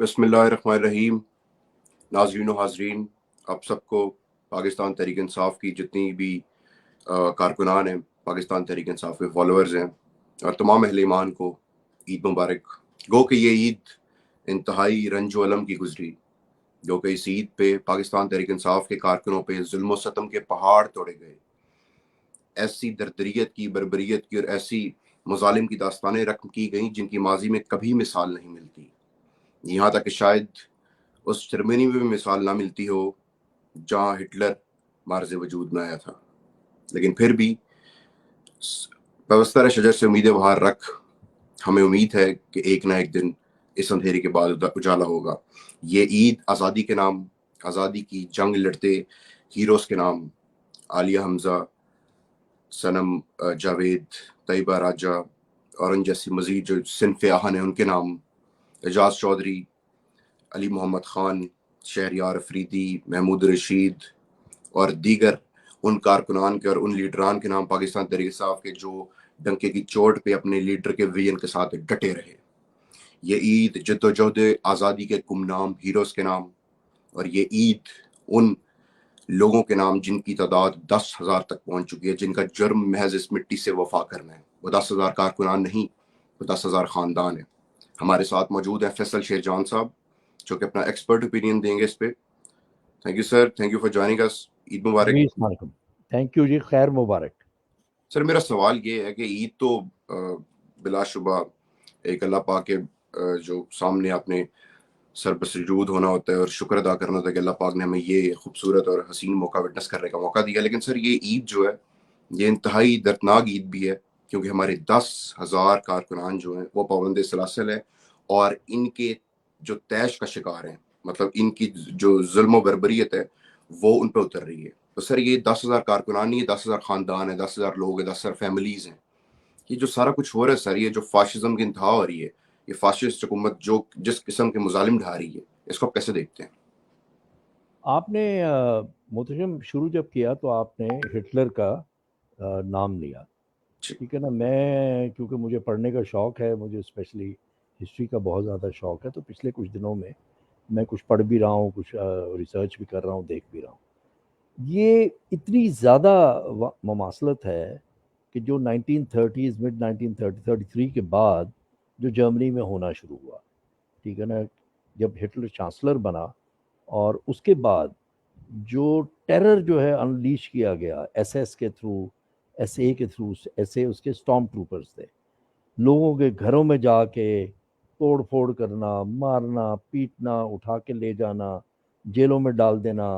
بسم اللہ الرحمن الرحیم. ناظرین و حاضرین، آپ سب کو پاکستان تحریک انصاف کی جتنی بھی کارکنان ہیں، پاکستان تحریک انصاف کے فالوورز ہیں اور تمام اہل ایمان کو عید مبارک. گو کہ یہ عید انتہائی رنج و الم کی گزری. گو کہ اس عید پہ پاکستان تحریک انصاف کے کارکنوں پہ ظلم و ستم کے پہاڑ توڑے گئے. ایسی دردریت کی، بربریت کی اور ایسی مظالم کی داستانیں رقم کی گئیں جن کی ماضی میں کبھی مثال نہیں ملتی. یہاں تک کہ شاید اس جرمنی میں بھی مثال نہ ملتی ہو جہاں ہٹلر مارز وجود میں آیا تھا. لیکن پھر بھی بوستر شجر سے امیدیں باہر رکھ ہمیں امید ہے کہ ایک نہ ایک دن اس اندھیرے کے بعد اجالا ہوگا. یہ عید آزادی کے نام، آزادی کی جنگ لڑتے ہیروز کے نام، عالیہ حمزہ، صنم جاوید، طیبہ راجہ اور ان جیسی مزید جو صنف آہن ہیں ان کے نام، اعجاز چودھری، علی محمد خان، شہریار افریدی، محمود رشید اور دیگر ان کارکنان کے اور ان لیڈران کے نام پاکستان تحریک انصاف کے جو ڈنکے کی چوٹ پہ اپنے لیڈر کے ویژن کے ساتھ ڈٹے رہے. یہ عید جد و جہد آزادی کے گمنام ہیروز کے نام، اور یہ عید ان لوگوں کے نام جن کی تعداد 10,000 تک پہنچ چکی ہے، جن کا جرم محض اس مٹی سے وفا کرنا ہے. وہ 10,000 کارکنان نہیں، وہ 10,000 خاندان ہیں. ہمارے ساتھ موجود ہیں فیصل شیر جان صاحب جو کہ اپنا ایکسپرٹ اوپینین دیں گے اس پہ. Thank you sir, thank you for joining us. Eid مبارک. جی السلام علیکم. تھینک یو جی، خیر مبارک. سر میرا سوال یہ ہے کہ عید تو بلا شبہ ایک اللہ پاک کے جو سامنے آپ نے سر بسجود ہونا ہوتا ہے اور شکر ادا کرنا ہوتا ہے کہ اللہ پاک نے ہمیں یہ خوبصورت اور حسین موقع وٹنس کرنے کا موقع دیا. لیکن سر یہ عید جو ہے یہ انتہائی دردناک عید بھی ہے کیونکہ ہمارے 10,000 کارکنان جو ہیں وہ پابند سلاسل ہیں اور ان کے جو تیش کا شکار ہیں، مطلب ان کی جو ظلم و بربریت ہے وہ ان پہ اتر رہی ہے. تو سر یہ 10,000 کارکنان نہیں، 10,000 خاندان ہیں، 10,000 لوگ ہیں، 10,000 فیملیز ہیں. یہ جو سارا کچھ ہو رہا ہے سر، یہ جو فاشزم کی انتہا ہو رہی ہے، یہ فاشسٹ حکومت جو جس قسم کے مظالم ڈھا رہی ہے، اس کو آپ کیسے دیکھتے ہیں؟ آپ نے محتشم شروع جب کیا تو آپ نے ہٹلر کا نام لیا، ٹھیک ہے نا. میں کیونکہ مجھے پڑھنے کا شوق ہے، مجھے اسپیشلی ہسٹری کا بہت زیادہ شوق ہے، تو پچھلے کچھ دنوں میں کچھ پڑھ بھی رہا ہوں، کچھ ریسرچ بھی کر رہا ہوں، دیکھ بھی رہا ہوں. یہ اتنی زیادہ مماثلت ہے کہ جو 1930s مڈ 1933 کے بعد جو جرمنی میں ہونا شروع ہوا، ٹھیک ہے نا. جب ہٹلر چانسلر بنا اور اس کے بعد جو ٹیرر جو ہے انلیش کیا گیا ایس ایس کے تھرو، ایس اے کے تھرو، ایس اے اس کے اسٹارم ٹروپرز تھے، لوگوں کے گھروں میں جا کے توڑ پھوڑ کرنا، مارنا، پیٹنا، اٹھا کے لے جانا، جیلوں میں ڈال دینا،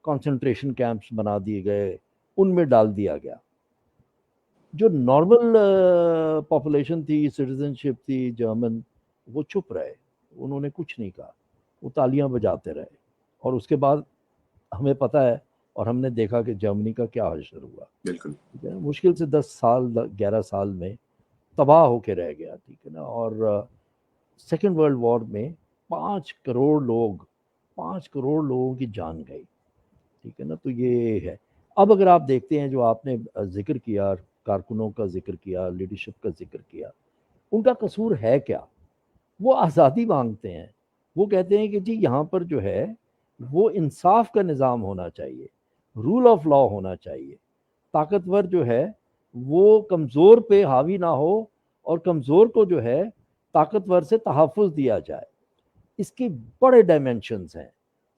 کنسنٹریشن کیمپس بنا دیے گئے، ان میں ڈال دیا گیا. جو نارمل پاپولیشن تھی، سٹیزن شپ تھی جرمن، وہ چپ رہے، انہوں نے کچھ نہیں کہا، وہ تالیاں بجاتے رہے. اور اس کے بعد ہمیں پتہ ہے اور ہم نے دیکھا کہ جرمنی کا کیا حشر ہوا. بالکل مشکل سے 10 سال 11 سال میں تباہ ہو کے رہ گیا، ٹھیک ہے نا. اور سیکنڈ ورلڈ وار میں 5 کروڑ لوگوں کی جان گئی، ٹھیک ہے نا. تو یہ ہے. اب اگر آپ دیکھتے ہیں جو آپ نے ذکر کیا، کارکنوں کا ذکر کیا، لیڈرشپ کا ذکر کیا، ان کا قصور ہے کیا؟ وہ آزادی مانگتے ہیں. وہ کہتے ہیں کہ جی یہاں پر جو ہے وہ انصاف کا نظام ہونا چاہیے، رول آف لا ہونا چاہیے، طاقتور جو ہے وہ کمزور پہ حاوی نہ ہو اور کمزور کو جو ہے طاقتور سے تحفظ دیا جائے. اس کے بڑے ڈائمینشنز ہیں.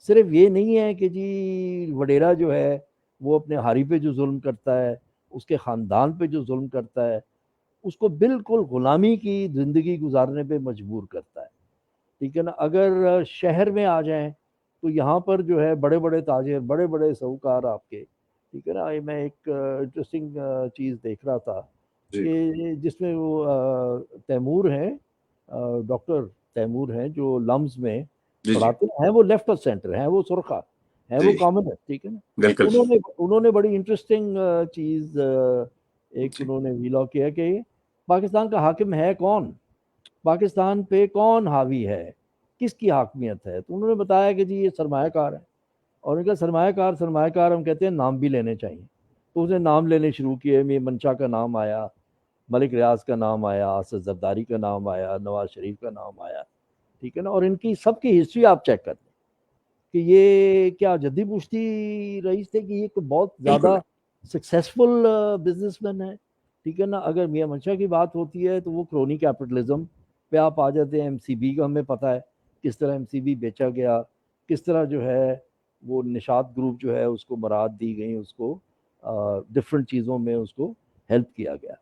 صرف یہ نہیں ہے کہ جی وڈیرا جو ہے وہ اپنے ہاری پہ جو ظلم کرتا ہے، اس کے خاندان پہ جو ظلم کرتا ہے، اس کو بالکل غلامی کی زندگی گزارنے پہ مجبور کرتا ہے، ٹھیک ہے نا. اگر شہر میں آ جائیں تو یہاں پر جو ہے بڑے بڑے تاجر، بڑے بڑے ساہوکار آپ کے، ٹھیک ہے نا. میں ایک انٹرسٹنگ چیز دیکھ رہا تھا جی کہ جس میں وہ تیمور ہیں، ڈاکٹر تیمور ہیں جو لمز میں جی جی پڑھاتے ہیں، وہ لیفٹ آف سینٹر ہیں، وہ سرخا ہیں، وہ جی کامنسٹ، ٹھیک ہے نا. بالکل انہوں نے بڑی انٹرسٹنگ چیز ایک جی انہوں نے ویلا کیا کہ پاکستان کا حاکم ہے کون، پاکستان پہ کون حاوی ہے، کس کی حاکمیت ہے. تو انہوں نے بتایا کہ جی یہ سرمایہ کار ہے. اور ان کا سرمایہ کار ہم کہتے ہیں نام بھی لینے چاہیے. تو اس نے نام لینے شروع کیے. میں منشا کا نام آیا، ملک ریاض کا نام آیا، اسد زرداری کا نام آیا، نواز شریف کا نام آیا، ٹھیک ہے نا. اور ان کی سب کی ہسٹری آپ چیک کر لیں کہ یہ کیا جدی پشتی رئیس تھے کہ یہ کوئی بہت زیادہ سکسیسفل بزنس مین ہے. ٹھیک ہے نا. اگر میاں منشا کی بات ہوتی ہے تو وہ کرونی کیپٹلزم پہ آپ آ جاتے ہیں. ایم سی بی کا ہمیں پتہ ہے کس طرح ایم سی بی بیچا گیا, کس طرح جو ہے وہ نشاط گروپ جو ہے اس کو مراد دی گئی, اس کو ڈفرینٹ چیزوں میں اس کو ہیلپ کیا گیا.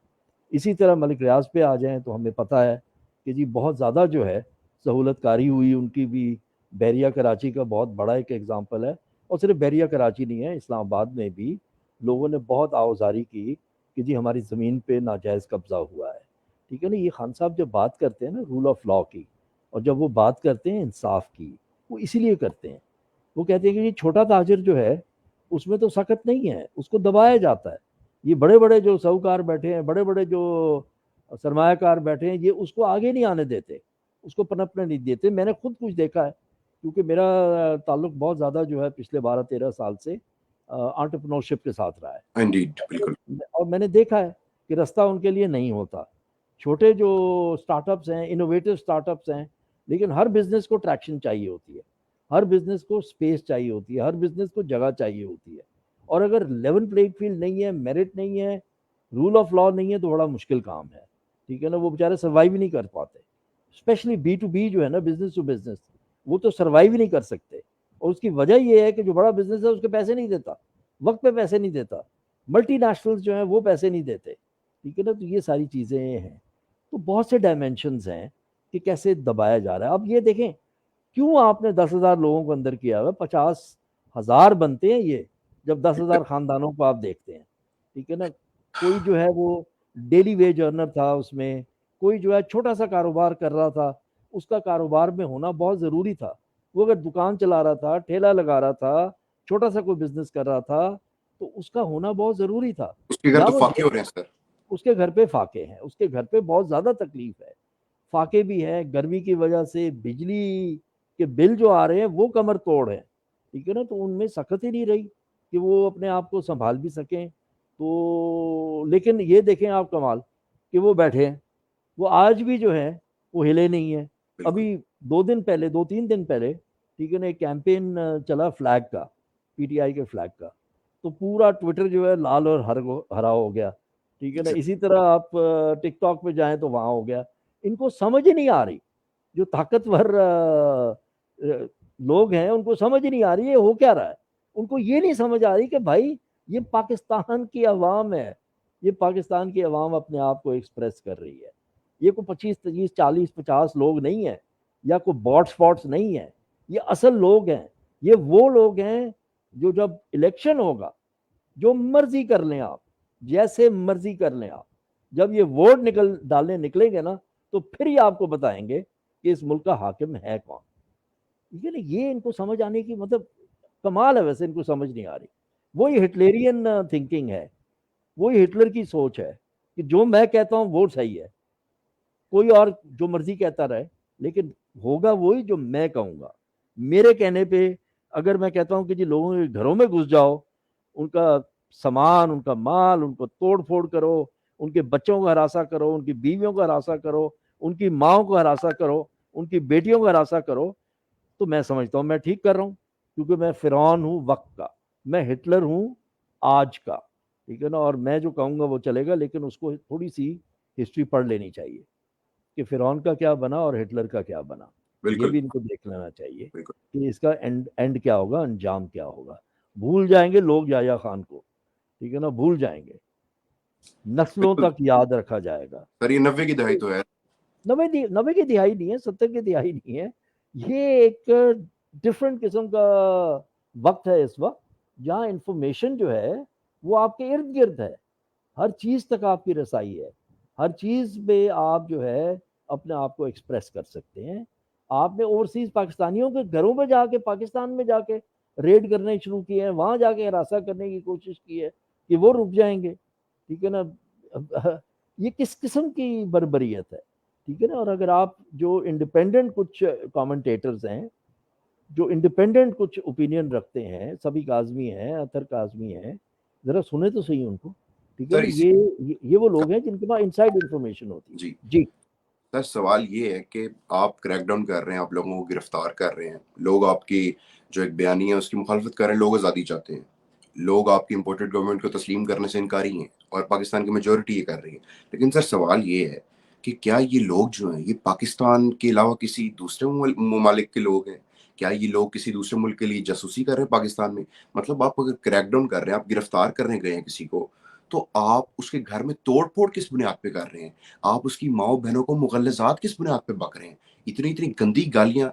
اسی طرح ملک ریاض پہ آ جائیں تو ہمیں پتہ ہے کہ جی بہت زیادہ جو ہے سہولت کاری ہوئی ان کی بھی. بحریہ کراچی کا بہت بڑا ایک ایگزامپل ہے, اور صرف بحریہ کراچی نہیں ہے, اسلام آباد میں بھی لوگوں نے بہت آوازاری کی کہ جی ہماری زمین پہ ناجائز قبضہ ہوا ہے. ٹھیک ہے نا. یہ خان صاحب جب بات کرتے ہیں نا رول آف لا کی, اور جب وہ بات کرتے ہیں انصاف کی, وہ اسی لیے کرتے ہیں. وہ کہتے ہیں کہ یہ چھوٹا تاجر جو ہے اس میں تو سخت نہیں ہے, اس کو دبایا جاتا ہے. یہ بڑے بڑے جو ساہوکار بیٹھے ہیں, بڑے بڑے جو سرمایہ کار بیٹھے ہیں, یہ اس کو آگے نہیں آنے دیتے, اس کو پنپنے نہیں دیتے. میں نے خود کچھ دیکھا ہے کیونکہ میرا تعلق بہت زیادہ جو ہے پچھلے 12-13 سال سے انٹرپرنورشپ کے ساتھ رہا ہے. اور میں نے دیکھا ہے کہ رستہ ان کے لیے نہیں ہوتا. چھوٹے جو سٹارٹ اپس ہیں, انوویٹو سٹارٹ اپس ہیں, لیکن ہر بزنس کو ٹریکشن چاہیے ہوتی ہے, ہر بزنس کو سپیس چاہیے ہوتی ہے, ہر بزنس کو جگہ چاہیے ہوتی ہے. اور اگر لیول پلینگ فیلڈ نہیں ہے, میرٹ نہیں ہے, رول آف لا نہیں ہے, تو بڑا مشکل کام ہے. ٹھیک ہے نا. وہ بیچارے سروائیو نہیں کر پاتے. اسپیشلی بی ٹو بی جو ہے نا, بزنس ٹو بزنس, وہ تو سروائیو نہیں کر سکتے. اور اس کی وجہ یہ ہے کہ جو بڑا بزنس ہے اس کے پیسے نہیں دیتا, وقت پہ پیسے نہیں دیتا. ملٹی نیشنلز جو ہیں وہ پیسے نہیں دیتے. ٹھیک ہے نا. تو یہ ساری چیزیں ہیں. تو بہت سے ڈائمینشنز ہیں کہ کیسے دبایا جا رہا ہے. اب یہ دیکھیں کیوں آپ نے 10,000 لوگوں کو اندر کیا ہوا, 50,000 بنتے ہیں یہ جب 10,000 خاندانوں کو آپ دیکھتے ہیں. ٹھیک ہے نا. کوئی جو ہے وہ ڈیلی ویج ارنر تھا اس میں, کوئی جو ہے چھوٹا سا کاروبار کر رہا تھا, اس کا کاروبار میں ہونا بہت ضروری تھا. وہ اگر دکان چلا رہا تھا, ٹھیلا لگا رہا تھا, چھوٹا سا کوئی بزنس کر رہا تھا, تو اس کا ہونا بہت ضروری تھا. اس کے گھر تو فاقے ہو رہے ہیں سر, اس کے گھر پہ فاقے ہیں, اس کے گھر پہ بہت زیادہ تکلیف ہے. فاقے بھی ہے, گرمی کی وجہ سے بجلی کے بل جو آ رہے ہیں وہ کمر توڑ ہیں. ٹھیک ہے نا. تو ان میں سخت ہی نہیں رہی کہ وہ اپنے آپ کو سنبھال بھی سکیں. تو لیکن یہ دیکھیں آپ کمال کہ وہ بیٹھے ہیں, وہ آج بھی جو ہے وہ ہلے نہیں ہیں. ابھی 2-3 دن پہلے ٹھیک ہے نا, ایک کیمپین چلا فلیگ کا, پی ٹی آئی کے فلیگ کا, تو پورا ٹویٹر جو ہے لال اور ہرا ہو گیا. ٹھیک ہے نا. اسی طرح آپ ٹک ٹاک پہ جائیں تو وہاں ہو گیا. ان کو سمجھ ہی نہیں آ رہی, جو طاقتور لوگ ہیں ان کو سمجھ ہی نہیں آ رہی ہے ہو کیا رہا ہے. ان کو یہ نہیں سمجھ آ رہی کہ بھائی یہ پاکستان کی عوام ہے, یہ پاکستان کی عوام اپنے آپ کو ایکسپریس کر رہی ہے. یہ کوئی 25, 30, 40, 50 لوگ نہیں ہیں, یا کوئی باٹ سپاٹس نہیں ہیں. یہ اصل لوگ ہیں. یہ وہ لوگ ہیں جو جب الیکشن ہوگا, جو مرضی کر لیں آپ, جیسے مرضی کر لیں آپ, جب یہ ووٹ ڈالنے نکلیں گے نا, تو پھر ہی آپ کو بتائیں گے کہ اس ملک کا حاکم ہے کون. یہ ان کو سمجھ آنے کی مطلب کمال ہے. ویسے ان کو سمجھ نہیں آ رہی. وہی ہٹلرین تھنکنگ ہے, وہی ہٹلر کی سوچ ہے کہ جو میں کہتا ہوں وہ صحیح ہے, کوئی اور جو مرضی کہتا رہے, لیکن ہوگا وہی جو میں کہوں گا. میرے کہنے پہ اگر میں کہتا ہوں کہ جی لوگوں کے گھروں میں گھس جاؤ, ان کا سامان, ان کا مال, ان کو توڑ پھوڑ کرو, ان کے بچوں کو ہراساں کرو, ان کی بیویوں کو ہراساں کرو, ان کی ماؤں کو ہراساں کرو, ان کی بیٹیوں کو ہراساں کرو, تو میں سمجھتا ہوں میں ٹھیک کر رہا ہوں, کیونکہ میں فرعون ہوں وقت کا, میں ہٹلر ہوں آج کا. ٹھیک ہے نا. اور میں جو کہوں گا وہ چلے گا, لیکن اس کو تھوڑی سی ہسٹری پڑھ لینی چاہیے کہ فرعون کا کیا بنا اور ہٹلر کا کیا بنا. یہ بھی ان کو دیکھ لینا چاہیے کہ اس کا اینڈ کیا ہوگا, انجام کیا ہوگا. بھول جائیں گے لوگ یحییٰ خان کو. ٹھیک ہے نا. بھول جائیں گے, نسلوں تک یاد رکھا جائے گا. سر یہ 90 کی دہائی تو ہے, 90 کی دہائی نہیں ہے, 70 کی دہائی نہیں ہے. یہ ایک ڈفرینٹ قسم کا وقت ہے اس وقت, جہاں انفارمیشن جو ہے وہ آپ کے ارد گرد ہے, ہر چیز تک آپ کی رسائی ہے, ہر چیز پہ آپ جو ہے اپنے آپ کو ایکسپریس کر سکتے ہیں. آپ نے اوورسیز پاکستانیوں کے گھروں پہ جا کے, پاکستان میں جا کے ریڈ کرنے شروع کیے ہیں, وہاں جا کے ہراساں کرنے کی کوشش کی ہے کہ وہ رک جائیں گے. ٹھیک ہے نا. یہ کس قسم کی بربریت ہے. ٹھیک ہے نا. اور اگر آپ جو انڈیپینڈنٹ کچھ کامنٹیٹرز ہیں, جو انڈیپینڈنٹ کچھ اوپینین رکھتے ہیں, سبھی کاظمی ہیں, اطہر کاظمی ہیں, ذرا سنیں تو صحیح ان کو. ٹھیک ہے نا. یہ وہ لوگ ہیں جن کے پاس انسائڈ انفارمیشن ہوتی ہے. جی سر سوال یہ ہے کہ آپ کریک ڈاؤن کر رہے ہیں، آپ لوگوں کو گرفتار کر رہے ہیں، لوگ آپ کی جو ایک بیانی ہے اس کی مخالفت کر رہے ہیں، لوگ آزادی چاہتے ہیں، لوگ آپ کی امپورٹڈ گورنمنٹ کو تسلیم کرنے سے انکاری ہیں، اور پاکستان کی میجورٹی یہ کر رہی ہے. لیکن سر سوال یہ ہے کہ کیا یہ لوگ جو ہیں یہ پاکستان کے علاوہ کسی دوسرے ممالک کے لوگ ہیں؟ کیا یہ لوگ کسی دوسرے ملک کے لیے جاسوسی کر رہے ہیں پاکستان میں؟ مطلب آپ اگر کریک ڈاؤن کر رہے ہیں، آپ گرفتار کرنے گئے ہیں کسی کو، تو آپ اس کے گھر میں توڑ پھوڑ کس بنیاد پہ کر رہے ہیں؟ آپ اس کی ماؤں بہنوں کو مغلظات کس بنیاد پہ بک رہے ہیں؟ اتنی اتنی گندی گالیاں،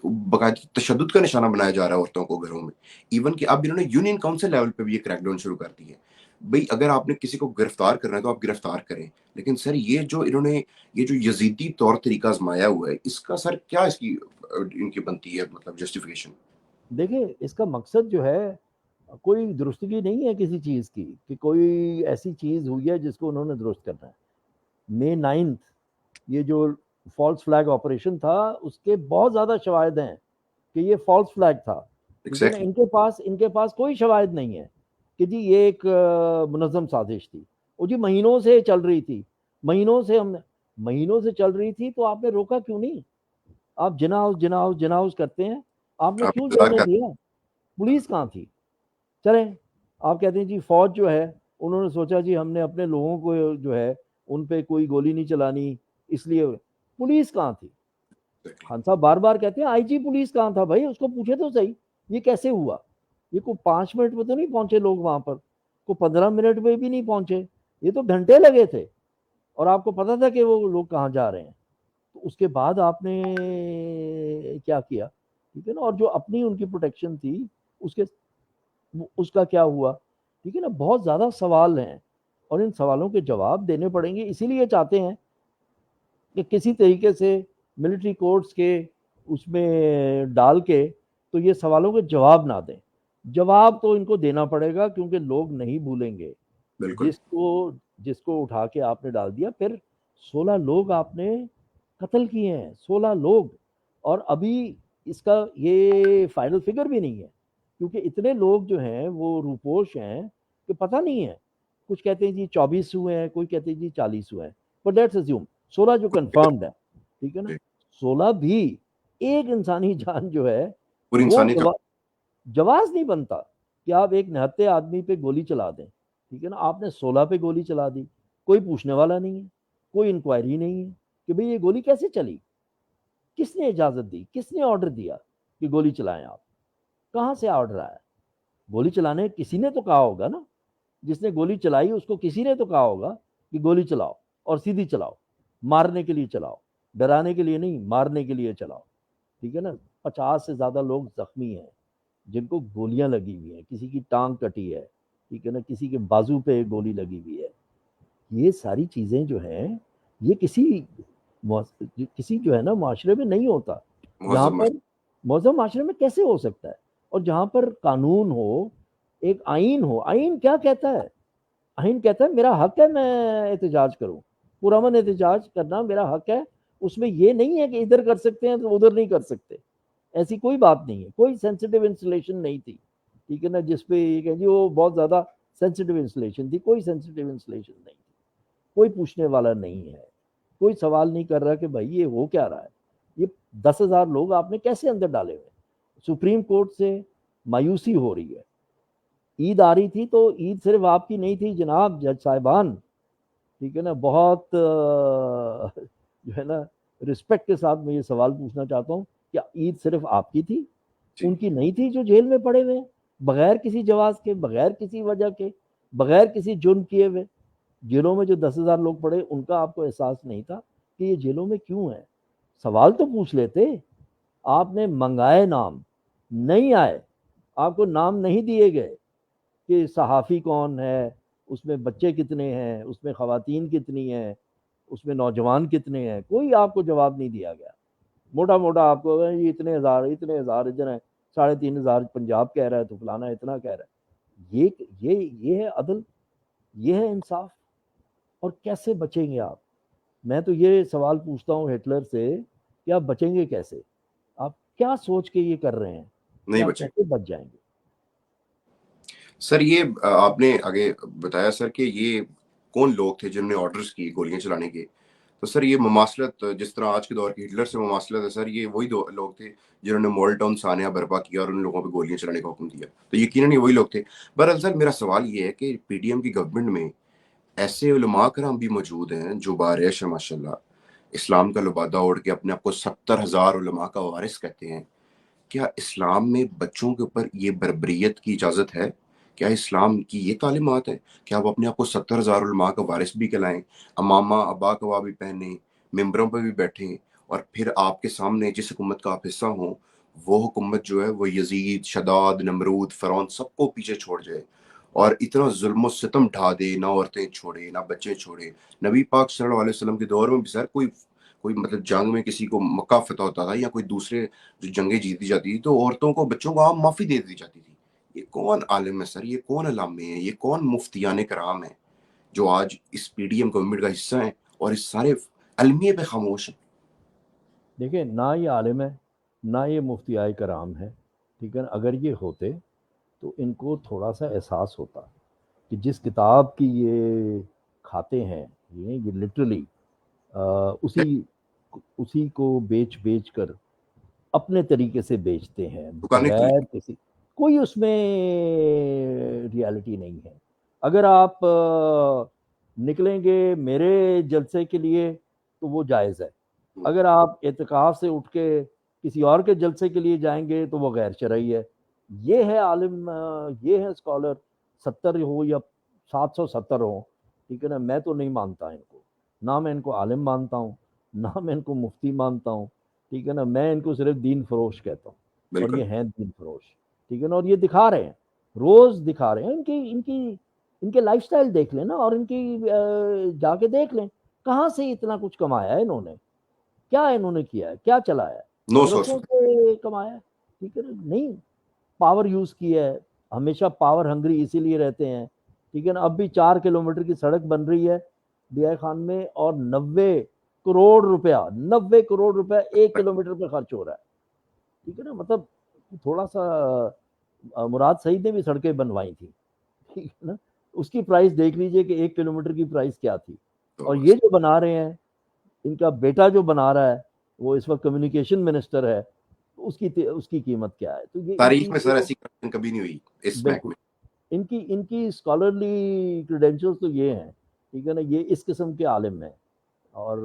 باقاعدہ تشدد کا نشانہ بنایا جا رہا ہے عورتوں کو گھروں میں. ایون کہ اب انہوں نے یونین کاؤنسل لیول پہ بھی یہ کریک ڈاؤن شروع کر دی ہے. بھئی اگر آپ نے کسی کو گرفتار کرنا ہے تو آپ گرفتار کریں، لیکن سر یہ جو انہوں نے یہ جو یزیدی طور طریقہ آزمایا ہوا ہے، اس کا سر کیا اس کی ان کی بنتی ہے مطلب جسٹیفیکیشن؟ دیکھیں اس کا مقصد جو ہے کوئی درستگی نہیں ہے کسی چیز کی کہ کوئی ایسی چیز ہوئی ہے جس کو انہوں نے درست کرنا ہے. مئی 9 یہ جو فالس فلیگ آپریشن تھا اس کے بہت زیادہ شواہد ہیں کہ یہ فالس فلیگ تھا. ٹھیک ہے نا، ایگزیکٹلی. ان کے پاس کوئی شواہد نہیں ہے کہ جی یہ ایک منظم سازش تھی. وہ جی مہینوں سے چل رہی تھی، مہینوں سے چل رہی تھی، تو آپ نے روکا کیوں نہیں؟ آپ جناؤز کرتے ہیں، آپ نے آپ کیوں انتظار چلنے کر. دیا؟ پولیس کہاں تھی؟ چلیں آپ کہتے ہیں جی فوج جو ہے انہوں نے سوچا جی ہم نے اپنے لوگوں کو جو ہے ان پہ کوئی گولی نہیں چلانی، اس لیے. پولیس کہاں تھی؟ خان صاحب بار بار کہتے ہیں آئی جی پولیس کہاں تھا؟ بھائی اس کو پوچھے تو صحیح یہ کیسے ہوا؟ یہ کو 5 منٹ میں تو نہیں پہنچے لوگ وہاں پر، کو 15 منٹ میں بھی نہیں پہنچے، یہ تو گھنٹے لگے تھے، اور آپ کو پتا تھا کہ وہ لوگ کہاں جا رہے ہیں. تو اس کے بعد آپ نے کیا کیا؟ ٹھیک ہے نا، اور جو اپنی ان کی پروٹیکشن تھی اس کا کیا ہوا؟ ٹھیک ہے نا، بہت زیادہ سوال ہیں اور ان سوالوں کے جواب دینے پڑیں گے. اسی لیے چاہتے ہیں کہ کسی طریقے سے ملٹری کورٹس کے اس میں ڈال کے تو یہ سوالوں کے جواب نہ دیں. جواب تو ان کو دینا پڑے گا کیونکہ لوگ نہیں بھولیں گے. بالکل. جس کو اٹھا کے آپ نے ڈال دیا، پھر 16 لوگ آپ نے قتل کیے ہیں، 16 لوگ. اور ابھی اس کا یہ فائنل فگر بھی نہیں ہے کیونکہ اتنے لوگ جو ہیں وہ روپوش ہیں کہ پتہ نہیں ہے. کچھ کہتے ہیں جی 24 ہوئے ہیں، کوئی کہتے ہیں جی 40 ہوئے ہیں، بٹ لیٹس اسیوم 16 جو کنفرمڈ ہے. ٹھیک ہے نا، 16 بھی ایک انسانی جان جو ہے پوری وہ انسانیت. جواز نہیں بنتا کہ آپ ایک نہتے آدمی پہ گولی چلا دیں. ٹھیک ہے نا، آپ نے 16 پہ گولی چلا دی، کوئی پوچھنے والا نہیں ہے، کوئی انکوائری نہیں ہے کہ بھئی یہ گولی کیسے چلی، کس نے اجازت دی، کس نے آرڈر دیا کہ گولی چلائیں؟ آپ کہاں سے آرڈر آیا؟ گولی چلانے کسی نے تو کہا ہوگا نا، جس نے گولی چلائی اس کو کسی نے تو کہا ہوگا کہ گولی چلاؤ اور سیدھی چلاؤ، مارنے کے لیے چلاؤ، ڈرانے کے لیے نہیں، مارنے کے لیے چلاؤ. ٹھیک ہے نا، 50 سے زیادہ لوگ زخمی ہیں جن کو گولیاں لگی ہوئی ہیں، کسی کی ٹانگ کٹی ہے، ٹھیک ہے نا، کسی کے بازو پہ گولی لگی ہوئی ہے. یہ ساری چیزیں جو ہیں یہ کسی جو ہے نا معاشرے میں نہیں ہوتا. جہاں مہذب. پر معظم معاشرے میں کیسے ہو سکتا ہے؟ اور جہاں پر قانون ہو، ایک آئین ہو. آئین کیا کہتا ہے؟ آئین کہتا ہے میرا حق ہے میں احتجاج کروں، پرامن احتجاج کرنا میرا حق ہے. اس میں یہ نہیں ہے کہ ادھر کر سکتے ہیں تو ادھر نہیں کر سکتے، ایسی کوئی بات نہیں ہے. کوئی سینسیٹیو انسولیشن نہیں تھی. ٹھیک ہے نا، جس پہ یہ کہ جی وہ بہت زیادہ سینسیٹیو انسولیشن تھی، کوئی سینسیٹیو انسولیشن نہیں تھی. کوئی پوچھنے والا نہیں ہے، کوئی سوال نہیں کر رہا کہ بھائی یہ ہو کیا رہا ہے. یہ 10,000 لوگ آپ نے کیسے اندر ڈالے ہوئے؟ سپریم کورٹ سے مایوسی ہو رہی ہے. عید آ رہی تھی تو عید صرف آپ کی نہیں تھی جناب جج صاحبان. ٹھیک ہے نا، بہت جو ہے نا رسپیکٹ کے ساتھ میں یہ سوال پوچھنا چاہتا ہوں کہ عید صرف آپ کی تھی؟ ان کی نہیں تھی جو جیل میں پڑے ہوئے ہیں بغیر کسی جواز کے، بغیر کسی وجہ کے، بغیر کسی جرم کیے ہوئے؟ جیلوں میں جو 10,000 لوگ پڑے ان کا آپ کو احساس نہیں تھا کہ یہ جیلوں میں کیوں ہیں؟ سوال تو پوچھ لیتے. آپ نے منگائے نام، نہیں آئے، آپ کو نام نہیں دیے گئے کہ صحافی کون ہے، اس میں بچے کتنے ہیں، اس میں خواتین کتنی ہیں، اس میں نوجوان کتنے ہیں. کوئی آپ کو جواب نہیں دیا گیا. موٹا موٹا آپ کو یہ اتنے ہزار ادھر ہیں، 3,500 پنجاب کہہ رہا ہے تو فلانا اتنا کہہ رہا ہے. یہ ہے عدل، یہ ہے انصاف. اور کیسے بچیں گے آپ؟ میں تو یہ سوال پوچھتا ہوں ہٹلر سے کہ آپ بچیں گے کیسے؟ آپ کیا سوچ کے یہ کر رہے ہیں کہ نہیں آپ بچے. کیسے بچ جائیں گے؟ سر یہ آپ نے آگے بتایا سر کہ یہ کون لوگ تھے جنہوں نے آرڈرز کیے گولیاں چلانے کے. تو سر یہ مماثلت جس طرح آج کے دور کے ہٹلر سے مماثلت ہے سر، یہ وہی لوگ تھے جنہوں نے مال ٹاؤن سانیہ برپا کیا اور ان لوگوں پہ گولیاں چلانے کا حکم دیا، تو یقیناً یہ وہی لوگ تھے. بہرحال سر میرا سوال یہ ہے کہ پی ڈی ایم کی گورنمنٹ میں ایسے علماء کرام بھی موجود ہیں جو بارش ہے ماشاء اللہ، اسلام کا لبادہ اوڑھ کے اپنے آپ کو 70,000 علماء کا وارث کہتے ہیں. کیا اسلام میں بچوں کے اوپر یہ بربریت کی اجازت ہے؟ کیا اسلام کی یہ تعلیمات ہے کہ آپ اپنے آپ کو 70,000 علماء کا وارث بھی کہلائیں، امامہ ابا کوا بھی پہنیں، ممبروں پہ بھی بیٹھیں، اور پھر آپ کے سامنے جس حکومت کا آپ حصہ ہوں وہ حکومت جو ہے وہ یزید، شداد، نمرود، فرعون سب کو پیچھے چھوڑ جائے اور اتنا ظلم و ستم ڈھا دے، نہ عورتیں چھوڑے نہ بچے چھوڑے؟ نبی پاک صلی اللہ علیہ وسلم کے دور میں بھی سر کوئی مطلب جنگ میں کسی کو مکہ فتح ہوتا تھا یا کوئی دوسرے جو جنگیں جیتی جاتی تھی تو عورتوں کو بچوں کو عام معافی دے دی جاتی تھی. یہ کون عالم ہے سر؟ یہ کون علامے ہیں؟ یہ کون مفتیان کرام ہیں جو آج اس پی ڈی ایم گورنمنٹ کا حصہ ہیں اور اس سارے المیے پہ خاموش ہیں؟ دیکھیں، نہ یہ عالم ہے نہ یہ مفتیائے کرام ہے، ٹھیک ہے نا. اگر یہ ہوتے تو ان کو تھوڑا سا احساس ہوتا کہ جس کتاب کی یہ کھاتے ہیں، یہ لٹرلی اسی کو بیچ کر اپنے طریقے سے بیچتے ہیں دکانیں کھلی بغیر کسی، کوئی اس میں ریالٹی نہیں ہے. اگر آپ نکلیں گے میرے جلسے کے لیے تو وہ جائز ہے، اگر آپ اعتکاف سے اٹھ کے کسی اور کے جلسے کے لیے جائیں گے تو وہ غیر شرعی ہے. یہ ہے عالم، یہ ہے اسکالر، 70 ہو یا 770 ہو، ٹھیک ہے نا. میں تو نہیں مانتا ان کو، نہ میں ان کو عالم مانتا ہوں نہ میں ان کو مفتی مانتا ہوں، ٹھیک ہے نا. میں ان کو صرف دین فروش کہتا ہوں، اور بالکل. یہ ہیں دین فروش، ٹھیک ہے نا. اور یہ دکھا رہے ہیں، روز دکھا رہے ہیں. ان کے لائف سٹائل دیکھ لیں نا، اور ان کی جا کے دیکھ لیں کہاں سے اتنا کچھ کمایا ہے انہوں نے، کیا انہوں نے کیا ہے، کیا چلایا ہے. Know source. مدرسوں سے کمایا ہے، ٹھیک ہے نا. نہیں، پاور یوز کیا ہے. ہمیشہ پاور ہنگری اسی لیے رہتے ہیں، ٹھیک ہے نا. اب بھی 4 کلومیٹر کی سڑک بن رہی ہے ڈی آئی خان میں، اور 90 کروڑ روپیہ 1 کلومیٹر پہ خرچ ہو رہا ہے، ٹھیک ہے نا. مطلب تھوڑا سا مراد سعید نے بھی سڑکیں بنوائی تھی، ٹھیک ہے نا. اس کی پرائس دیکھ لیجئے کہ 1 کلومیٹر کی پرائس کیا تھی. اور یہ جو بنا رہے ہیں، ان کا بیٹا جو بنا رہا ہے وہ اس وقت کمیونیکیشن منسٹر ہے، اس کی قیمت کیا ہے. تو یہ تاریخ میں سر ایسی کرپشن کبھی نہیں ہوئی اس بالکل محکمے. ان کی اسکالرلی کریڈینشلز تو یہ ہیں، ٹھیک ہے نا. یہ اس قسم کے عالم ہیں، اور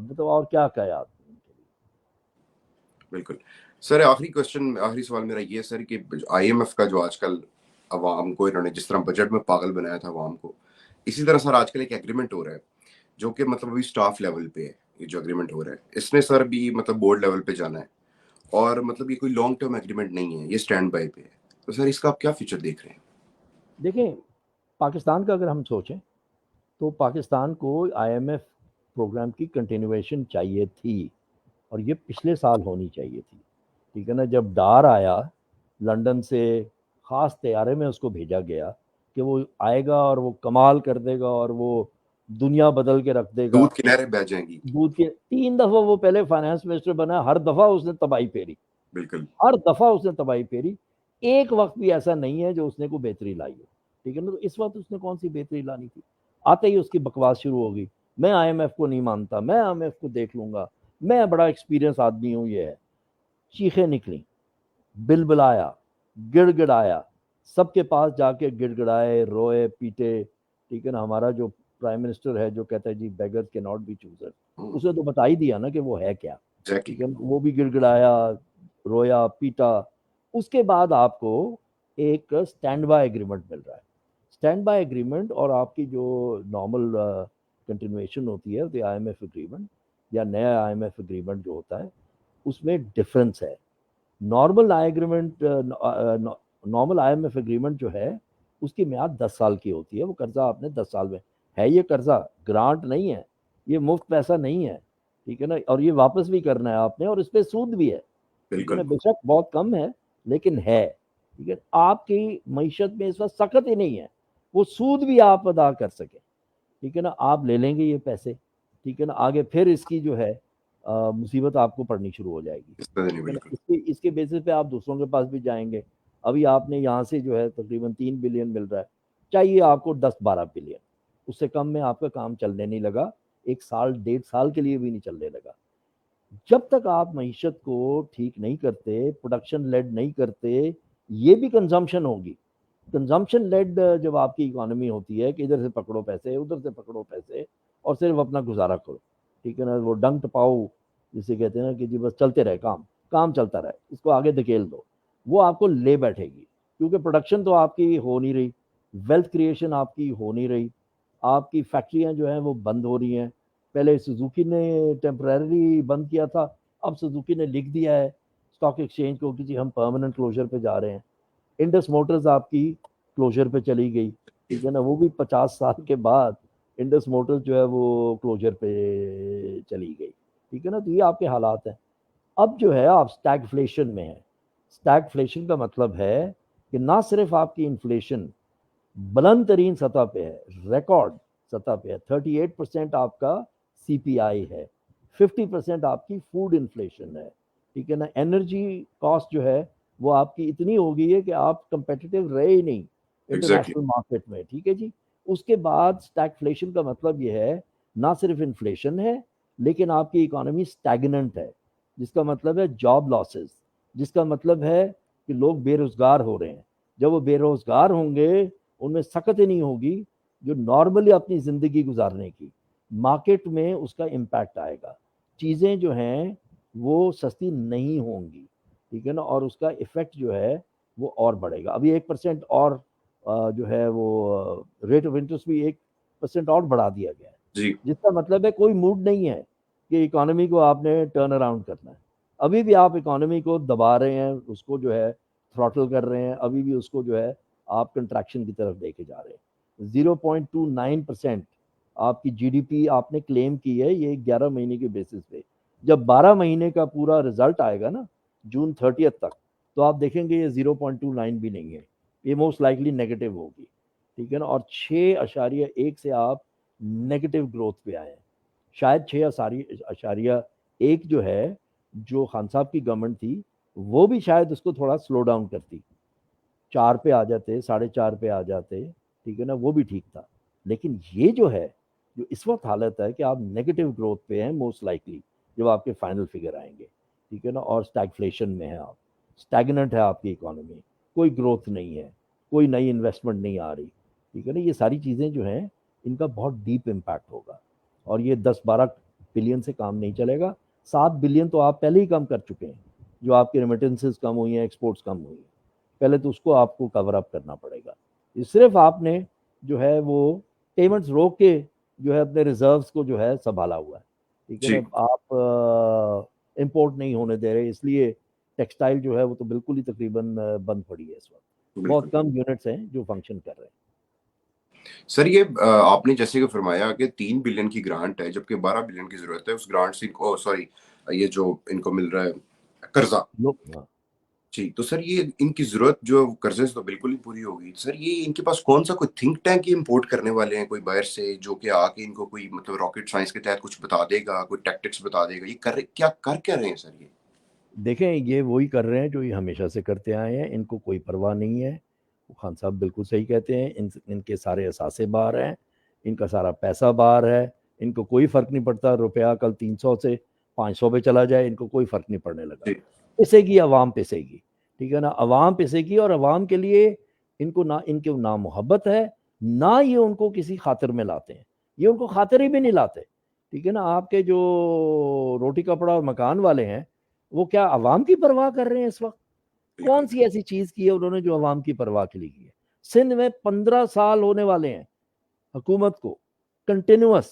مطلب اور کیا کہے آپ. بالکل سر. آخری کوشچن، آخری سوال میرا یہ سر کہ آئی ایم ایف کا جو آج کل عوام کو انہوں نے جس طرح بجٹ میں پاگل بنایا تھا عوام کو، اسی طرح سر آج کل ایک ایگریمنٹ ہو رہا ہے جو کہ مطلب ابھی سٹاف لیول پہ ہے. یہ جو ایگریمنٹ ہو رہا ہے اس نے سر بھی مطلب بورڈ لیول پہ جانا ہے، اور مطلب یہ کوئی لانگ ٹرم ایگریمنٹ نہیں ہے، یہ سٹینڈ بائی پہ ہے. تو سر اس کا آپ کیا فیوچر دیکھ رہے ہیں؟ دیکھیں، پاکستان کا اگر ہم سوچیں تو پاکستان کو آئی ایم ایف پروگرام کی کنٹینویشن چاہیے تھی، اور یہ پچھلے سال ہونی چاہیے تھی، ٹھیک ہے نا. جب ڈار آیا لنڈن سے، خاص طیارے میں اس کو بھیجا گیا کہ وہ آئے گا اور وہ کمال کر دے گا اور وہ دنیا بدل کے رکھ دے گا. دودھ کی نہریں بہہ جائیں گی. دودھ کے 3 دفعہ وہ پہلے فائنانس منسٹر بنا، ہر دفعہ اس نے تباہی پھیری، بالکل. ہر دفعہ اس نے تباہی پھیری. ایک وقت بھی ایسا نہیں ہے جو اس نے کوئی بہتری لائی ہو، ٹھیک ہے نا. تو اس وقت اس نے کون سی بہتری لانی تھی؟ آتے ہی اس کی بکواس شروع ہوگی، میں آئی ایم ایف کو نہیں مانتا، میں آئی ایم ایف کو دیکھ لوں گا، میں بڑا ایکسپیرینس آدمی ہوں. یہ ہے، چیخیں نکلیں، بل بلایا، گڑ گڑایا، سب کے پاس جا کے گڑ گڑائے، روئے پیٹے، ٹھیک ہے نا. ہمارا جو پرائم منسٹر ہے جو کہتا ہے جی بیگرز کے ناٹ بی چوزر، اسے تو بتا ہی دیا نا کہ وہ ہے کیا، ٹھیک ہے نا. وہ بھی گڑ گڑایا، رویا پیٹا. اس کے بعد آپ کو ایک سٹینڈ بائی ایگریمنٹ مل رہا ہے. سٹینڈ بائی ایگریمنٹ اور آپ کی جو نارمل کنٹینویشن ہوتی ہے آئی ایم ایف ایگریمنٹ یا نیا آئی ایم ایف ایگریمنٹ جو ہوتا ہے، اس میں ڈفرنس ہے. Normal I M F agreement جو ہے اس کی میعاد 10 سال کی ہوتی ہے. وہ قرضہ آپ نے 10 سال میں ہے، یہ قرضہ گرانٹ نہیں ہے، یہ مفت پیسہ نہیں ہے، ٹھیک ہے نا. اور یہ واپس بھی کرنا ہے آپ نے، اور اس پہ سود بھی ہے، ٹھیک ہے نا. بے شک بہت کم ہے لیکن ہے، ٹھیک ہے. آپ کی معیشت میں اس وقت سخت ہی نہیں ہے، وہ سود بھی آپ ادا کر سکیں، ٹھیک ہے نا. آپ لے لیں گے یہ پیسے، ٹھیک ہے نا. آگے پھر اس کی جو ہے مصیبت آپ کو پڑنی شروع ہو جائے گی، ٹھیک ہے نا. اس کے بیسس پہ آپ دوسروں کے پاس بھی جائیں گے. ابھی آپ نے یہاں سے جو ہے تقریباً 3 بلین مل رہا ہے، چاہیے آپ کو 10-12 بلین، اس سے کم میں آپ کا کام چلنے نہیں لگا. 1 سال 1.5 سال کے لیے بھی نہیں چلنے لگا. جب تک آپ معیشت کو ٹھیک نہیں کرتے, پروڈکشن لیڈ نہیں کرتے, یہ بھی کنزمپشن ہوگی. کنزمپشن لیڈ جب آپ کی اکانومی ہوتی ہے کہ ادھر سے پکڑو پیسے, ادھر سے پکڑو پیسے, اور صرف اپنا گزارا کرو, ٹھیک ہے نا, وہ ڈنگ ٹپاؤ جسے کہتے ہیں نا کہ جی بس چلتے رہے, کام چلتا رہے, اس کو آگے دھکیل دو, وہ آپ کو لے بیٹھے گی. کیونکہ پروڈکشن تو آپ کی ہو نہیں رہی, ویلتھ کریشن آپ کی ہو نہیں رہی, آپ کی فیکٹریاں جو ہیں وہ بند ہو رہی ہیں. پہلے سوزوکی نے ٹیمپرری بند کیا تھا, اب سوزوکی نے لکھ دیا ہے اسٹاک ایکسچینج کو کہ جی ہم پرماننٹ کلوجر پہ جا رہے ہیں. انڈس موٹرز آپ کی کلوجر پہ چلی گئی, ٹھیک ہے نا, وہ بھی 50 سال کے بعد انڈس موٹرز جو ہے وہ کلوجر پہ چلی گئی, ٹھیک ہے نا. تو یہ آپ کے حالات ہیں. اب جو ہے آپ اسٹیگفلیشن میں ہیں. اسٹیگفلیشن کا مطلب ہے کہ نہ صرف آپ کی انفلیشن بلند ترین سطح پہ ہے, ریکارڈ سطح پہ ہے, 38% آپ کا سی پی آئی ہے, 50% آپ کی فوڈ انفلیشن ہے, ٹھیک ہے نا. انرجی کاسٹ جو ہے وہ آپ کی اتنی ہو گئی ہے کہ آپ کمپیٹیٹیو رہے ہی نہیں ایگزیکٹلی. انٹرنیشنل مارکیٹ میں, ٹھیک ہے جی. اس کے بعد اسٹیگفلیشن کا مطلب یہ ہے نہ صرف انفلیشن ہے لیکن آپ کی اکانومی اسٹیگننٹ ہے, جس کا مطلب ہے جاب لاسز, جس کا مطلب ہے کہ لوگ بے روزگار ہو رہے ہیں. جب وہ بے روزگار ہوں گے ان میں سخت ہی نہیں ہوگی جو نارملی اپنی زندگی گزارنے کی, مارکیٹ میں اس کا امپیکٹ آئے گا. چیزیں جو ہیں وہ سستی نہیں ہوں گی, ٹھیک ہے نا, اور اس کا ایفیکٹ جو ہے وہ اور بڑھے گا. ابھی 1% اور جو ہے وہ ریٹ آف انٹرسٹ بھی 1% اور بڑھا دیا گیا ہے, جی جس کا مطلب ہے کوئی موڈ نہیں ہے کہ اکانومی کو آپ نے ٹرن اراؤنڈ کرنا ہے. ابھی بھی آپ اکانومی کو دبا رہے ہیں, اس کو جو ہے تھروٹل کر رہے ہیں, ابھی بھی اس کو جو ہے آپ کنٹریکشن کی طرف لے کے جا رہے ہیں. 0.29% آپ کی جی ڈی پی آپ نے کلیم کی ہے, یہ 11 مہینے کے بیسس پہ. جب 12 مہینے کا پورا رزلٹ آئے گا نا جون 30 تک, تو آپ دیکھیں گے یہ 0.29 بھی نہیں ہے, یہ موسٹ لائکلی نیگیٹو ہوگی, ٹھیک ہے نا. اور 6.1 سے آپ نیگیٹو گروتھ پہ آئے ہیں. شاید 6.1 جو ہے جو خان صاحب کی گورنمنٹ تھی وہ بھی شاید اس کو تھوڑا سلو ڈاؤن کرتی, 4 پہ آ جاتے, 4.5 پہ آ جاتے, ٹھیک ہے نا, وہ بھی ٹھیک تھا. لیکن یہ جو ہے جو اس وقت حالت ہے کہ آپ نیگیٹو گروتھ پہ ہیں موسٹ لائکلی جب آپ کے فائنل فگر آئیں گے, ٹھیک ہے نا, اور اسٹیگفلیشن میں ہے آپ, اسٹیگننٹ ہے آپ کی اکانومی, کوئی گروتھ نہیں ہے, کوئی نئی انویسٹمنٹ نہیں آ رہی, ٹھیک ہے نا. یہ ساری چیزیں جو ہیں ان کا بہت ڈیپ امپیکٹ ہوگا, اور یہ 10-12 بلین سے کام نہیں چلے گا. 7 بلین تو آپ پہلے ہی کم کر چکے ہیں, جو آپ کی ریمیٹنسز کم ہوئی ہیں, ایکسپورٹس کم ہوئی ہیں, پہلے تو اس کو آپ کو کور اپ کرنا پڑے گا. صرف آپ نے جو ہے وہ پیمنٹس روک کے جو ہے اپنے ریزروز کو جو ہے سنبھالا ہوا ہے, ٹھیک ہے نا. جی آپ امپورٹ نہیں ہونے دے رہے, اس لیے ٹیکسٹائل جو ہے وہ تو بالکل ہی تقریباً بند پڑی ہے اس وقت. بالکل. بہت کم یونٹس ہیں جو فنکشن کر رہے ہیں. سر یہ آپ نے جیسے کہ فرمایا کہ 3 بلین کی گرانٹ ہے جبکہ 12 بلین کی ضرورت ہے. اس گرانٹ سے سوری یہ جو ان کو مل رہا ہے قرضہ, ہاں. جی, تو سر یہ ان کی ضرورت جو قرضے سے تو بالکل ہی پوری ہوگی. سر یہ ان کے پاس کون سا کوئی تھنک ٹینک ہی امپورٹ کرنے والے ہیں کوئی باہر سے, جو کہ آ کے ان کو کوئی مطلب راکٹ سائنس کے تحت کچھ بتا دے گا, کوئی ٹیکٹکس بتا دے گا, یہ کر رہے ہیں سر یہ؟ دیکھیں یہ وہی کر رہے ہیں جو یہ ہمیشہ سے کرتے آئے ہیں, ان کو کوئی پرواہ نہیں ہے. خان صاحب بالکل صحیح کہتے ہیں, ان کے سارے اثاثے باہر ہیں, ان کا سارا پیسہ باہر ہے, ان کو کوئی فرق نہیں پڑتا. روپیہ کل 300 سے 500 پہ چلا جائے, ان کو کوئی فرق نہیں پڑنے لگا. جی پسے گی عوام, پسے گی, ٹھیک ہے نا, عوام پسے گی. اور عوام کے لیے ان کو نہ محبت ہے, نہ یہ ان کو کسی خاطر میں لاتے ہیں, یہ ان کو خاطر ہی بھی نہیں لاتے, ٹھیک ہے نا. آپ کے جو روٹی کپڑا اور مکان والے ہیں وہ کیا عوام کی پرواہ کر رہے ہیں اس وقت؟ کون بالکل. سی ایسی چیز کی ہے انہوں نے جو عوام کی پرواہ کے لیے کی ہے؟ سندھ میں 15 سال ہونے والے ہیں حکومت کو کنٹینیوس,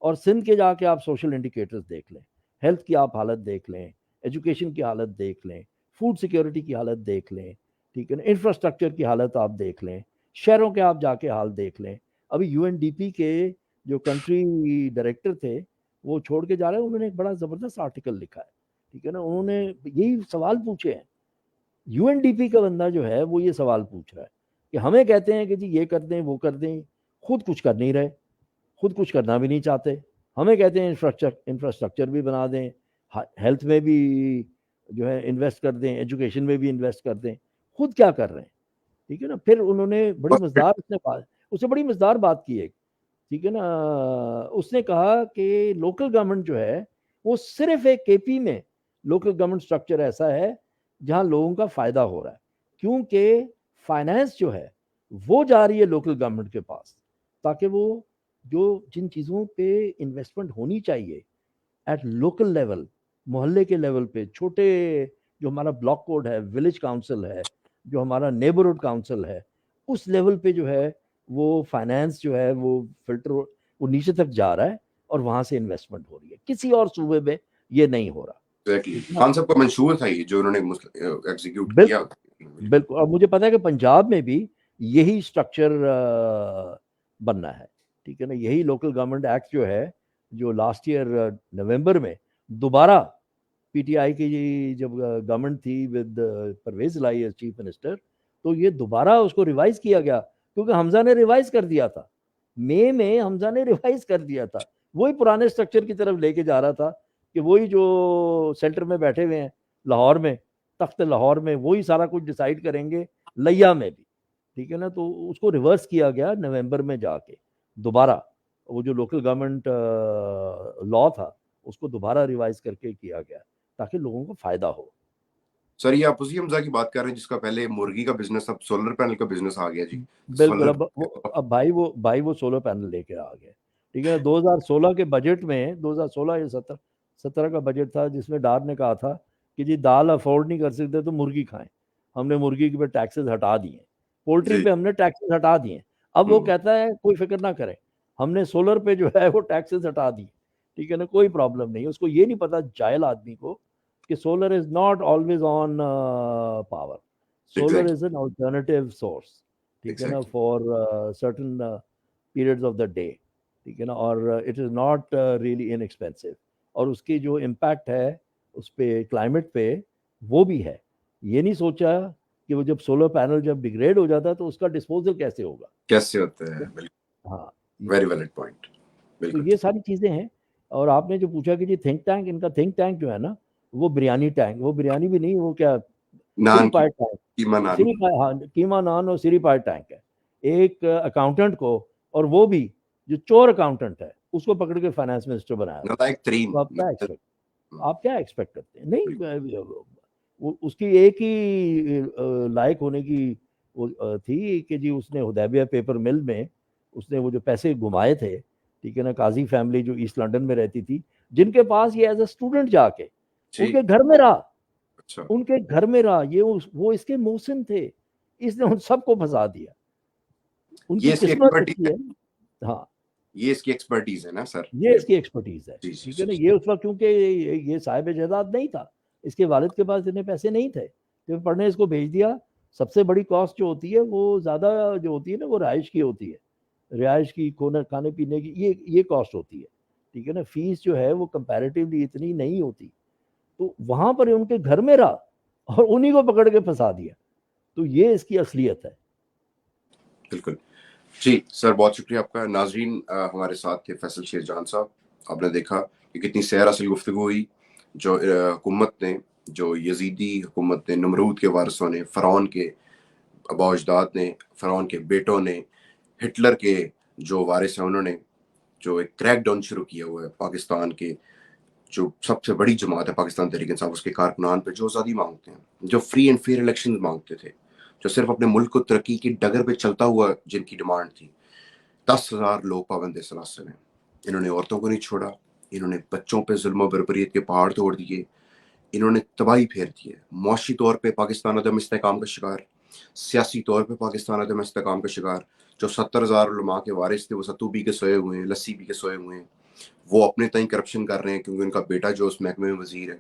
اور سندھ کے جا کے آپ سوشل انڈیکیٹرز دیکھ لیں, ہیلتھ کی آپ حالت دیکھ لیں, ایجوکیشن کی حالت دیکھ لیں, فوڈ سیکیورٹی کی حالت دیکھ لیں, ٹھیک ہے نا, انفراسٹرکچر کی حالت آپ دیکھ لیں, شہروں کے آپ جا کے حال دیکھ لیں. ابھی یو این ڈی پی کے جو کنٹری ڈائریکٹر تھے وہ چھوڑ کے جا رہے ہیں, انہوں نے ایک بڑا زبردست آرٹیکل لکھا ہے, ٹھیک ہے نا. انہوں نے یہی سوال پوچھے ہیں, یو این ڈی پی کا بندہ جو ہے وہ یہ سوال پوچھ رہا ہے کہ ہمیں کہتے ہیں کہ جی یہ کر دیں وہ کر دیں, خود کچھ کر نہیں رہے, خود کچھ کرنا بھی نہیں چاہتے. ہمیں کہتے ہیں انفراسٹرکچر بھی بنا دیں, ہیلتھ میں بھی جو ہے انویسٹ کر دیں, ایجوکیشن میں بھی انویسٹ کر دیں, خود کیا کر رہے ہیں, ٹھیک ہے نا. پھر انہوں نے بڑی مزدار اس سے بڑی مزدار بات کی ہے ٹھیک ہے نا. اس نے کہا کہ لوکل گورنمنٹ جو ہے وہ صرف ایک کے پی میں لوکل گورنمنٹ اسٹرکچر ایسا ہے جہاں لوگوں کا فائدہ ہو رہا ہے, کیونکہ فائنانس جو ہے وہ جا رہی ہے لوکل گورنمنٹ کے پاس, تاکہ وہ جو جن چیزوں پہ انویسٹمنٹ ہونی چاہیے ایٹ لوکل لیول, محلے کے لیول پہ, چھوٹے جو ہمارا بلاک کوڈ ہے, ولیج کاؤنسل ہے, جو ہمارا نیبرہڈ کاؤنسل ہے, اس لیول پہ جو ہے وہ فائنانس جو ہے وہ فلٹر وہ نیچے تک جا رہا ہے اور وہاں سے انویسٹمنٹ ہو رہی ہے. کسی اور صوبے میں یہ نہیں ہو رہا. خان صاحب کا منشور تھا یہ جو انہوں نے ایگزیکیوٹ کیا. بالکل. اور مجھے پتا ہے کہ پنجاب میں بھی یہی اسٹرکچر بننا ہے. ٹھیک ہے نا. یہی لوکل گورنمنٹ ایکٹ جو ہے جو لاسٹ ایئر نومبر میں دوبارہ پی ٹی آئی کی جب گورنمنٹ تھی ود پرویز الہی ایز چیف منسٹر, تو یہ دوبارہ اس کو ریوائز کیا گیا, کیونکہ حمزہ نے ریوائز کر دیا تھا. مئی میں حمزہ نے ریوائز کر دیا تھا, وہی پرانے اسٹرکچر کی طرف لے کے جا رہا تھا کہ وہی جو سینٹر میں بیٹھے ہوئے ہیں لاہور میں, تخت لاہور میں, وہی سارا کچھ ڈیسائیڈ کریں گے لیا میں بھی. ٹھیک ہے نا. تو اس کو ریورس کیا گیا نومبر میں جا کے دوبارہ, وہ جو لوکل گورنمنٹ لا تھا اس کو دوبارہ ریوائز کر کے کیا گیا تاکہ لوگوں کو فائدہ ہو. سر یہ آپ اسی حمزہ کی بات کر رہے ہیں جس کا پہلے مرغی کا بزنس, اب سولر پینل کا بزنس آ گیا جی. بالکل. اب بھائی وہ سولر پینل لے کے آ گئے. ٹھیک ہے. 2016 کے بجٹ میں, 2016 یا 17 کا بجٹ تھا جس میں ڈار نے کہا تھا کہ جی دال افورڈ نہیں کر سکتے تو مرغی کھائیں. ہم نے مرغی کے پہ ٹیکسز ہٹا دیے, پولٹری پہ ہم نے ٹیکسز ہٹا دیے. اب وہ کہتا ہے کوئی فکر نہ کریں, ہم نے سولر پہ جو ہے وہ ٹیکسز ہٹا دیے. ٹھیک ہے نا. کوئی پرابلم نہیں. اس کو یہ نہیں پتا جاہل آدمی کو کہ solar is not always on power. Solar is an alternative source. ٹھیک ہے نا. For certain periods of the day. ٹھیک ہے نا. اور it is not really in expensive, اور اس کی جو امپیکٹ ہے اس پہ کلائمیٹ پہ وہ بھی ہے. یہ نہیں سوچا کہ وہ جب سولر پینل جب ڈیگریڈ ہو جاتا ہے تو اس کا ڈسپوزل کیسے ہوگا, کیسے ہوتا ہے. ہاں, ویری ویلڈ پوائنٹ. تو یہ ساری چیزیں ہیں. اور آپ نے جو پوچھا کہ جی تھنک ٹینک, ان کا تھنک ٹینک جو ہے نا وہ بریانی ٹینک, وہ بریانی بھی نہیں, وہ کیا سری پائے ٹینک, کیما نان اور سری پائے ٹینک ہے. ایک اکاؤنٹنٹ کو, اور وہ بھی جو چور اکاؤنٹنٹ ہے, اس کو پکڑ کے فائنانس منسٹر بنایا. آپ کیا ایکسپیکٹ کرتے ہیں. نہیں, اس کی ایک ہی لائق ہونے کی تھی کہ جی اس نے حدیبیہ پیپر مل میں اس نے وہ جو پیسے گھمائے تھے. ٹھیک ہے نا. قاضی فیملی جو ایسٹ لنڈن میں رہتی تھی, جن کے پاس یہ ایز اے اسٹوڈنٹ جا کے ان کے گھر میں رہا, ان کے گھر میں رہا, یہ وہ اس کے محسن تھے, اس نے ان سب کو پھنسا دیا. ان کی قسمت اچھی ہے. ہاں, یہ اس کی ایکسپرٹیز ہے نا سر, یہ اس کی ایکسپرٹیز ہے. ٹھیک ہے نا. یہ اس وقت کیونکہ یہ صاحب جائیداد نہیں تھا, اس کے والد کے پاس اتنے پیسے نہیں تھے, جب پڑھنے اس کو بھیج دیا. سب سے بڑی کاسٹ جو ہوتی ہے وہ زیادہ جو ہوتی ہے نا وہ رہائش کی ہوتی ہے, رہائش کی, کھانے پینے کی, یہ کاسٹ ہوتی ہے. ٹھیک ہے نا. فیس جو ہے وہ کمپیریٹیولی اتنی نہیں ہوتی. تو وہاں پر ان کے گھر میں رہا اور انہی کو پکڑ کے پھنسا دیا. تو یہ اس کی اصلیت ہے. بالکل جی سر, بہت شکریہ آپ کا. ناظرین, ہمارے ساتھ تھے فیصل شیر جان صاحب. آپ نے دیکھا کہ کتنی سیر اصل گفتگو ہوئی, جو حکومت نے, جو یزیدی حکومت نے, نمرود کے وارثوں نے, فرعون کے آباء و اجداد نے, فرعون کے بیٹوں نے, ہٹلر کے جو وارث ہیں انہوں نے جو ایک کریک ڈاؤن شروع کیا ہوا ہے پاکستان کے جو سب سے بڑی جماعت ہے پاکستان تحریک انصاف, اس کے کارکنان پہ, جو آزادی مانگتے ہیں, جو فری اینڈ فیئر الیکشن مانگتے تھے, جو صرف اپنے ملک کو ترقی کی ڈگر پہ چلتا ہوا جن کی ڈیمانڈ تھی. 10,000 لوگ پابند سلاسل ہیں. انہوں نے عورتوں کو نہیں چھوڑا, انہوں نے بچوں پہ ظلم و بربریت کے پہاڑ توڑ دیے, انہوں نے تباہی پھیر دی ہے. معاشی طور پہ پاکستان عدم استحکام کا شکار, سیاسی طور پہ پاکستان عدم استحکام کا شکار. جو 70,000 علماء کے وارث تھے وہ ستو پی کے سوئے ہوئے ہیں, لسی پی کے سوئے ہوئے ہیں. وہ اپنے تئیں کرپشن کر رہے ہیں کیونکہ ان کا بیٹا جو اس محکمے میں وزیر ہے.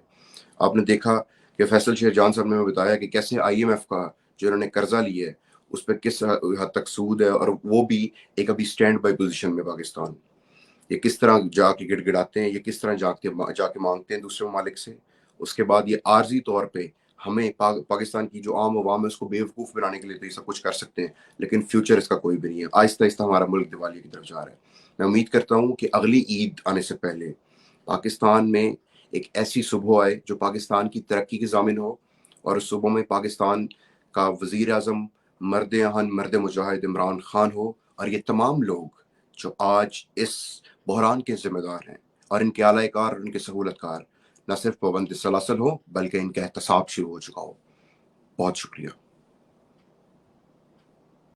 آپ نے دیکھا کہ فیصل شیر جان صاحب نے بتایا کہ کیسے آئی ایم ایف کا جو انہوں نے قرضہ لیا ہے اس پہ کس حد تک سود ہے, اور وہ بھی ایک ابھی سٹینڈ بائی پوزیشن میں پاکستان. یہ کس طرح جا کے گڑ گڑاتے ہیں, یہ کس طرح جا کے مانگتے ہیں دوسرے ممالک سے. اس کے بعد یہ عارضی طور پہ ہمیں پاکستان کی جو عام عوام ہے اس کو بیوقوف بنانے کے لیے تو یہ سب کچھ کر سکتے ہیں, لیکن فیوچر اس کا کوئی بھی نہیں ہے. آہستہ آہستہ ہمارا ملک دیوالیے کی طرف جا رہا ہے. میں امید کرتا ہوں کہ اگلی عید آنے سے پہلے پاکستان میں ایک ایسی صبح آئے جو پاکستان کی ترقی کی ضامن ہو, اور اس صبح میں پاکستان کا وزیر اعظم مرد آہن مرد مجاہد عمران خان ہو, اور یہ تمام لوگ جو آج اس بحران کے ذمہ دار ہیں، اور ان کے اعلی کار اور ان کے سہولت کار نہ صرف پابند سلاسل ہو بلکہ ان کا احتساب شروع ہو چکا ہو. بہت شکریہ.